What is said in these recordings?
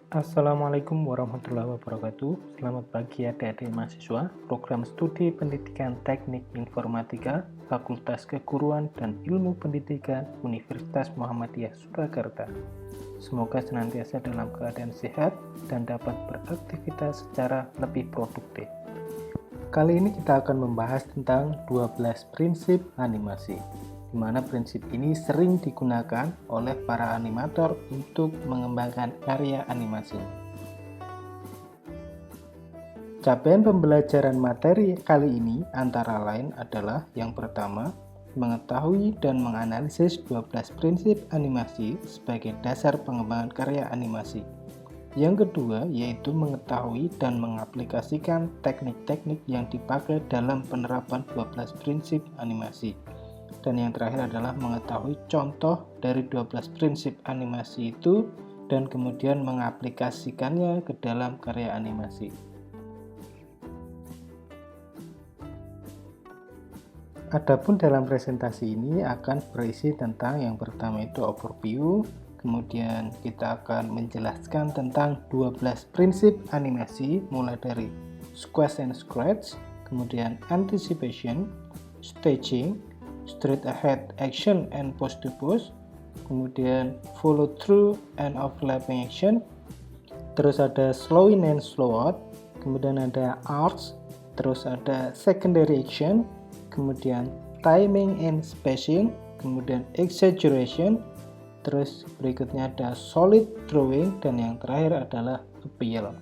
Assalamualaikum warahmatullahi wabarakatuh. Selamat pagi adik-adik mahasiswa Program Studi Pendidikan Teknik Informatika Fakultas Keguruan dan Ilmu Pendidikan Universitas Muhammadiyah Surakarta. Semoga senantiasa dalam keadaan sehat dan dapat beraktivitas secara lebih produktif. Kali ini kita akan membahas tentang 12 prinsip animasi, di mana prinsip ini sering digunakan oleh para animator untuk mengembangkan karya animasi. Capaian pembelajaran materi kali ini antara lain adalah yang pertama, mengetahui dan menganalisis 12 prinsip animasi sebagai dasar pengembangan karya animasi. Yang kedua, yaitu mengetahui dan mengaplikasikan teknik-teknik yang dipakai dalam penerapan 12 prinsip animasi. Dan yang terakhir adalah mengetahui contoh dari 12 prinsip animasi itu dan kemudian mengaplikasikannya ke dalam karya animasi. Adapun dalam presentasi ini akan berisi tentang yang pertama itu overview, kemudian kita akan menjelaskan tentang 12 prinsip animasi mulai dari squash and scratch, kemudian anticipation, staging, straight ahead action and post to post, kemudian follow through and overlapping action, terus ada slow in and slow out, kemudian ada arcs, terus ada secondary action, kemudian timing and spacing, kemudian exaggeration, terus berikutnya ada solid drawing, dan yang terakhir adalah appeal.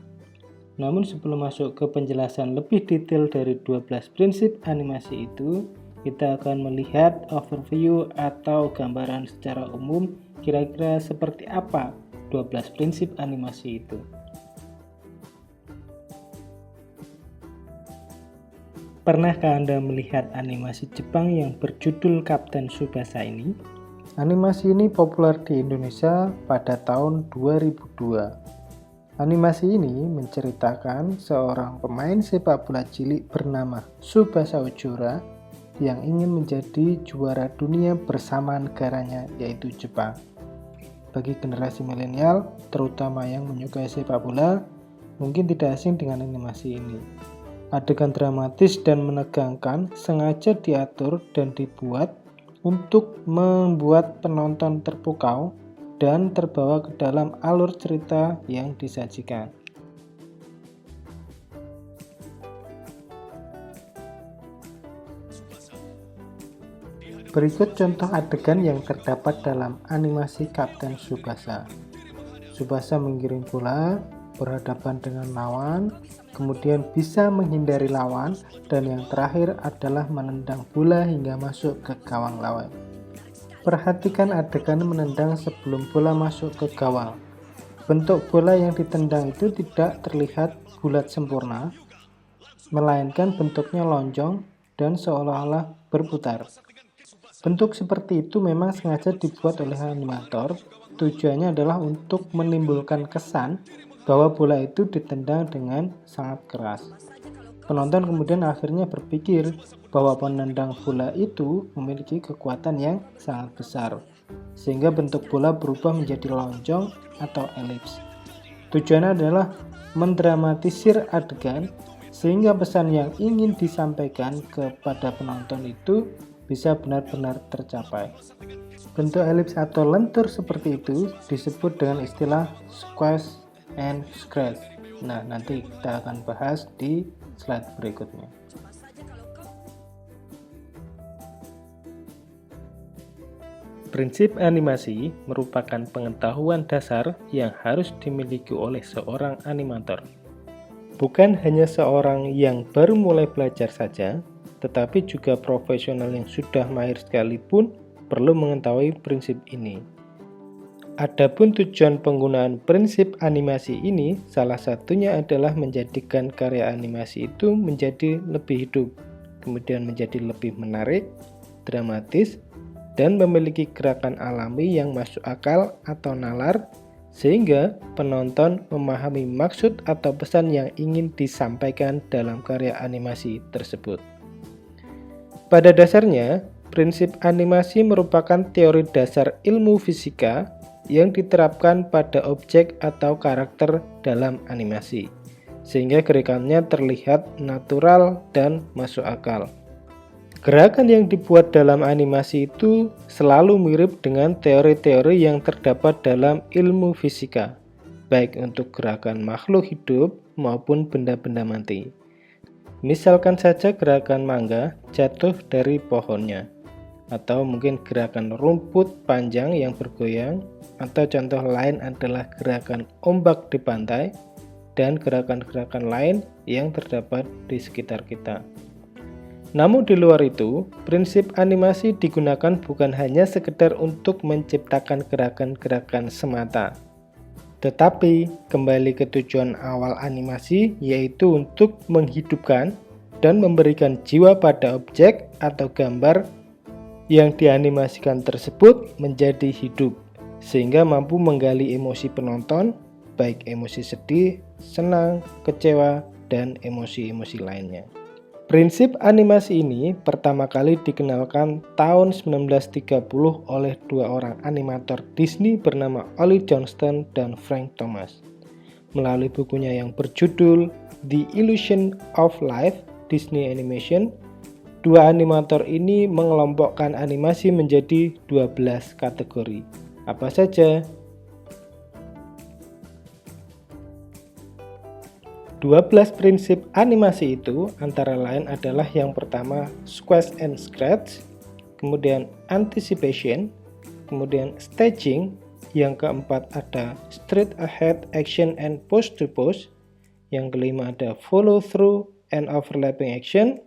Namun sebelum masuk ke penjelasan lebih detail dari 12 prinsip animasi itu, kita akan melihat overview atau gambaran secara umum kira-kira seperti apa 12 prinsip animasi itu. Pernahkah Anda melihat animasi Jepang yang berjudul Kapten Tsubasa ini? Animasi ini populer di Indonesia pada tahun 2002. Animasi ini menceritakan seorang pemain sepak bola cilik bernama Tsubasa Ojora yang ingin menjadi juara dunia bersama negaranya, yaitu Jepang. Bagi generasi milenial, terutama yang menyukai sepak bola, mungkin tidak asing dengan animasi ini. Adegan dramatis dan menegangkan sengaja diatur dan dibuat untuk membuat penonton terpukau dan terbawa ke dalam alur cerita yang disajikan. Berikut contoh adegan yang terdapat dalam animasi Kapten Tsubasa. Tsubasa menggiring bola, berhadapan dengan lawan, kemudian bisa menghindari lawan, dan yang terakhir adalah menendang bola hingga masuk ke gawang lawan. Perhatikan adegan menendang sebelum bola masuk ke gawang. Bentuk bola yang ditendang itu tidak terlihat bulat sempurna, melainkan bentuknya lonjong dan seolah-olah berputar. Bentuk seperti itu memang sengaja dibuat oleh animator. Tujuannya adalah untuk menimbulkan kesan bahwa bola itu ditendang dengan sangat keras. Penonton kemudian akhirnya berpikir bahwa penendang bola itu memiliki kekuatan yang sangat besar, sehingga bentuk bola berubah menjadi lonjong atau elips. Tujuannya adalah mendramatisir adegan sehingga pesan yang ingin disampaikan kepada penonton itu bisa benar-benar tercapai. Bentuk elips atau lentur seperti itu disebut dengan istilah squash and scratch. Nah, nanti kita akan bahas di slide berikutnya. Prinsip animasi merupakan pengetahuan dasar yang harus dimiliki oleh seorang animator. Bukan hanya seorang yang baru mulai belajar saja, tetapi juga profesional yang sudah mahir sekalipun perlu mengetahui prinsip ini. Adapun tujuan penggunaan prinsip animasi ini salah satunya adalah menjadikan karya animasi itu menjadi lebih hidup, kemudian menjadi lebih menarik, dramatis, dan memiliki gerakan alami yang masuk akal atau nalar, sehingga penonton memahami maksud atau pesan yang ingin disampaikan dalam karya animasi tersebut. Pada dasarnya, prinsip animasi merupakan teori dasar ilmu fisika yang diterapkan pada objek atau karakter dalam animasi, sehingga gerakannya terlihat natural dan masuk akal. Gerakan yang dibuat dalam animasi itu selalu mirip dengan teori-teori yang terdapat dalam ilmu fisika, baik untuk gerakan makhluk hidup maupun benda-benda mati. Misalkan saja gerakan mangga jatuh dari pohonnya, atau mungkin gerakan rumput panjang yang bergoyang, atau contoh lain adalah gerakan ombak di pantai, dan gerakan-gerakan lain yang terdapat di sekitar kita. Namun di luar itu, prinsip animasi digunakan bukan hanya sekedar untuk menciptakan gerakan-gerakan semata, tetapi kembali ke tujuan awal animasi, yaitu untuk menghidupkan dan memberikan jiwa pada objek atau gambar yang dianimasikan tersebut menjadi hidup, sehingga mampu menggali emosi penonton, baik emosi sedih, senang, kecewa, dan emosi-emosi lainnya. Prinsip animasi ini pertama kali dikenalkan tahun 1930 oleh dua orang animator Disney bernama Ollie Johnston dan Frank Thomas. Melalui bukunya yang berjudul The Illusion of Life, Disney Animation, dua animator ini mengelompokkan animasi menjadi 12 kategori. Apa saja? 12 prinsip animasi itu antara lain adalah yang pertama squash and scratch, kemudian anticipation, kemudian staging, yang keempat ada straight ahead action and pose to pose, yang kelima ada follow through and overlapping action,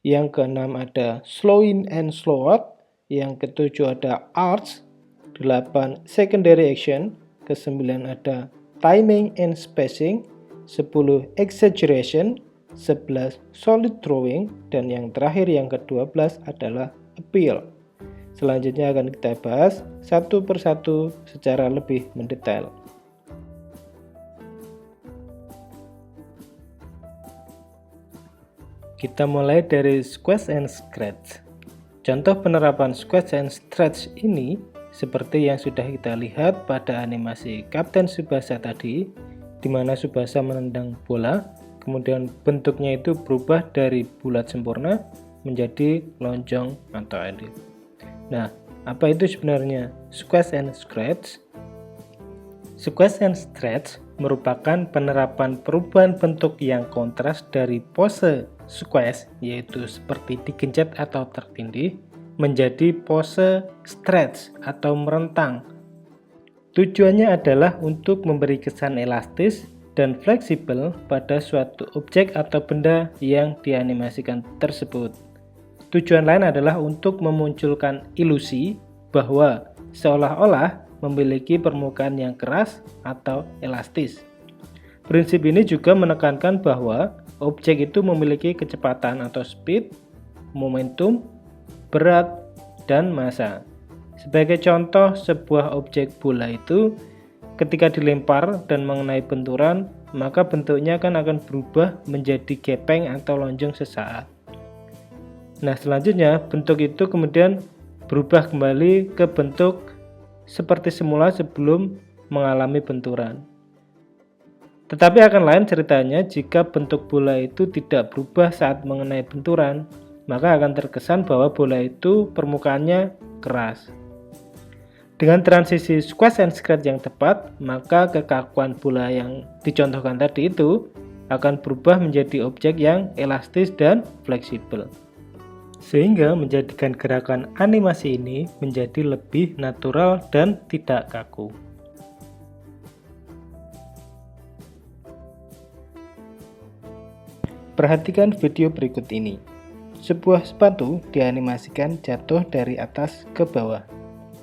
yang keenam ada slow in and slow out, yang ketujuh ada arcs, 8 secondary action, ke-9 ada timing and spacing, 10 exaggeration, 11 solid drawing, dan yang terakhir yang ke-12 adalah appeal. Selanjutnya akan kita bahas satu persatu secara lebih mendetail. Kita mulai dari squash and scratch. Contoh penerapan squash and stretch ini seperti yang sudah kita lihat pada animasi Kapten Tsubasa tadi, di mana Tsubasa menendang bola, kemudian bentuknya itu berubah dari bulat sempurna menjadi lonjong atau elit. Nah, apa itu sebenarnya squash and scratch? Squash and stretch merupakan penerapan perubahan bentuk yang kontras dari pose squash, yaitu seperti digencet atau tertindih, menjadi pose stretch atau merentang. Tujuannya adalah untuk memberi kesan elastis dan fleksibel pada suatu objek atau benda yang dianimasikan tersebut. Tujuan lain adalah untuk memunculkan ilusi bahwa seolah-olah memiliki permukaan yang keras atau elastis. Prinsip ini juga menekankan bahwa objek itu memiliki kecepatan atau speed, momentum, berat, dan massa. Sebagai contoh, sebuah objek bola itu ketika dilempar dan mengenai benturan, maka bentuknya akan berubah menjadi gepeng atau lonjong sesaat. Nah, selanjutnya bentuk itu kemudian berubah kembali ke bentuk seperti semula sebelum mengalami benturan. Tetapi akan lain ceritanya jika bentuk bola itu tidak berubah saat mengenai benturan, maka akan terkesan bahwa bola itu permukaannya keras. Dengan transisi squash and scratch yang tepat, maka kekakuan bola yang dicontohkan tadi itu akan berubah menjadi objek yang elastis dan fleksibel, sehingga menjadikan gerakan animasi ini menjadi lebih natural dan tidak kaku. Perhatikan video berikut ini. Sebuah sepatu dianimasikan jatuh dari atas ke bawah.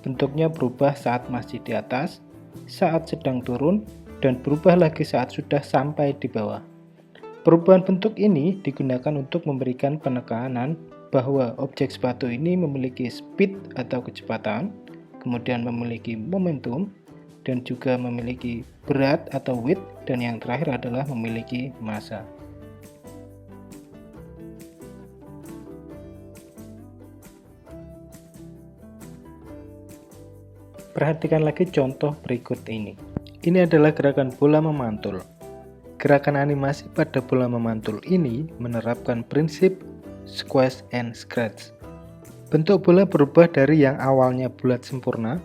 Bentuknya berubah saat masih di atas, saat sedang turun, dan berubah lagi saat sudah sampai di bawah. Perubahan bentuk ini digunakan untuk memberikan penekanan bahwa objek sepatu ini memiliki speed atau kecepatan, kemudian memiliki momentum, dan juga memiliki berat atau weight, dan yang terakhir adalah memiliki massa. Perhatikan lagi contoh berikut ini. Ini adalah gerakan bola memantul. Gerakan animasi pada bola memantul ini menerapkan prinsip squash and stretch. Bentuk bola berubah dari yang awalnya bulat sempurna,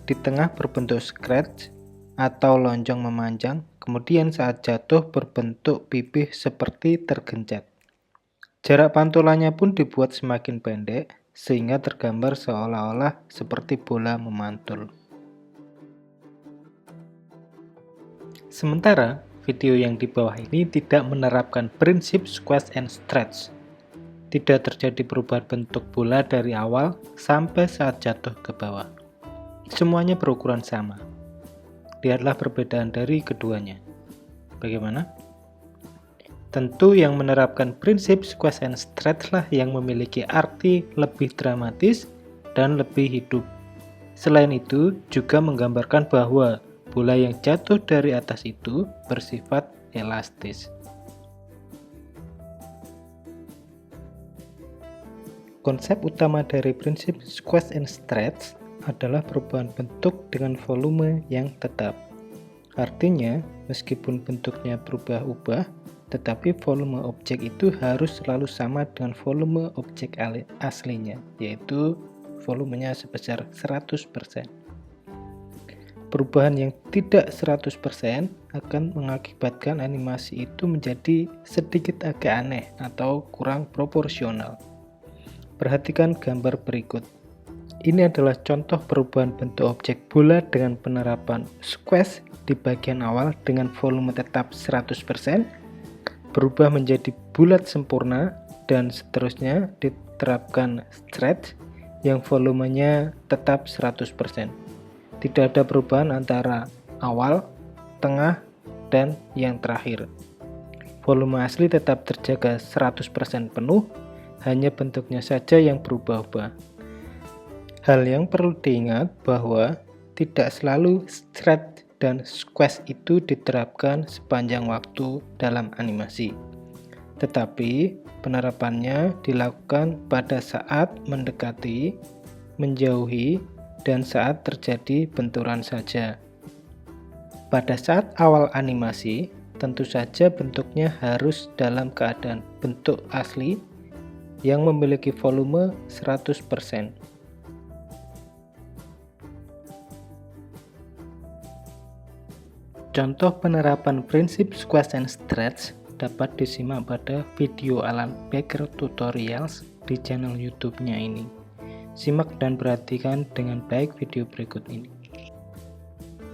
di tengah berbentuk scratch atau lonjong memanjang, kemudian saat jatuh berbentuk pipih seperti tergencet. Jarak pantulannya pun dibuat semakin pendek, sehingga tergambar seolah-olah seperti bola memantul. Sementara, video yang di bawah ini tidak menerapkan prinsip squash and stretch. Tidak terjadi perubahan bentuk bola dari awal sampai saat jatuh ke bawah. Semuanya berukuran sama. Lihatlah perbedaan dari keduanya. Bagaimana? Tentu yang menerapkan prinsip squash and stretch lah yang memiliki arti lebih dramatis dan lebih hidup. Selain itu, juga menggambarkan bahwa bola yang jatuh dari atas itu bersifat elastis. Konsep utama dari prinsip squash and stretch adalah perubahan bentuk dengan volume yang tetap. Artinya, meskipun bentuknya berubah-ubah, tetapi volume objek itu harus selalu sama dengan volume objek aslinya, yaitu volumenya sebesar 100%. Perubahan yang tidak 100% akan mengakibatkan animasi itu menjadi sedikit agak aneh atau kurang proporsional. Perhatikan gambar berikut. Ini adalah contoh perubahan bentuk objek bola dengan penerapan squash di bagian awal dengan volume tetap 100%, berubah menjadi bulat sempurna, dan seterusnya diterapkan stretch yang volumenya tetap 100%. Tidak ada perubahan antara awal, tengah, dan yang terakhir. Volume asli tetap terjaga 100% penuh, hanya bentuknya saja yang berubah-ubah. Hal yang perlu diingat bahwa tidak selalu stretch dan squash itu diterapkan sepanjang waktu dalam animasi. Tetapi penerapannya dilakukan pada saat mendekati, menjauhi, dan saat terjadi benturan saja. Pada saat awal animasi, tentu saja bentuknya harus dalam keadaan bentuk asli yang memiliki volume 100%. Contoh penerapan prinsip squash and stretch dapat disimak pada video Alan Baker Tutorials di channel YouTube-nya ini. Simak dan perhatikan dengan baik video berikut ini.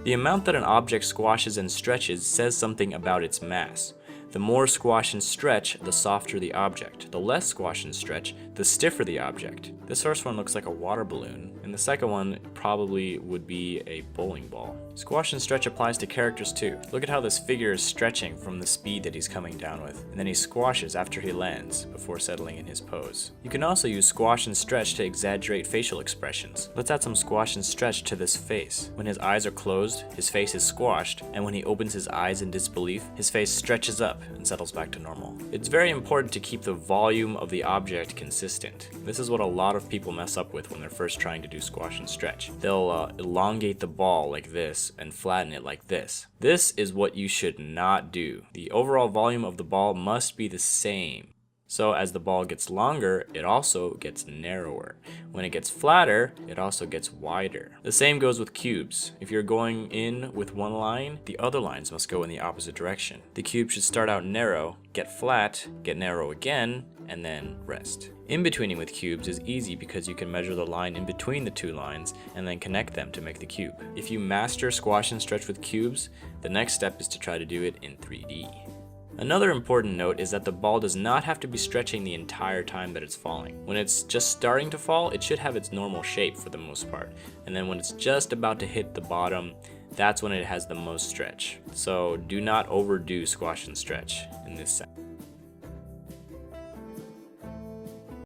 The amount that an object squashes and stretches says something about its mass. The more squash and stretch, the softer the object. The less squash and stretch, the stiffer the object. This first one looks like a water balloon, and the second one probably would be a bowling ball. Squash and stretch applies to characters too. Look at how this figure is stretching from the speed that he's coming down with, and then he squashes after he lands before settling in his pose. You can also use squash and stretch to exaggerate facial expressions. Let's add some squash and stretch to this face. When his eyes are closed, his face is squashed, and when he opens his eyes in disbelief, his face stretches up and settles back to normal. It's very important to keep the volume of the object consistent. This is what a lot of people mess up with when they're first trying to do squash and stretch. They'll elongate the ball like this and flatten it like this. This is what you should not do. The overall volume of the ball must be the same. So as the ball gets longer, it also gets narrower. When it gets flatter, it also gets wider. The same goes with cubes. If you're going in with one line, the other lines must go in the opposite direction. The cube should start out narrow, get flat, get narrow again, and then rest. In-betweening with cubes is easy because you can measure the line in between the two lines and then connect them to make the cube. If you master squash and stretch with cubes, the next step is to try to do it in 3D. Another important note is that the ball does not have to be stretching the entire time that it's falling. When it's just starting to fall, it should have its normal shape for the most part. And then when it's just about to hit the bottom, that's when it has the most stretch. So do not overdo squash and stretch in this sense.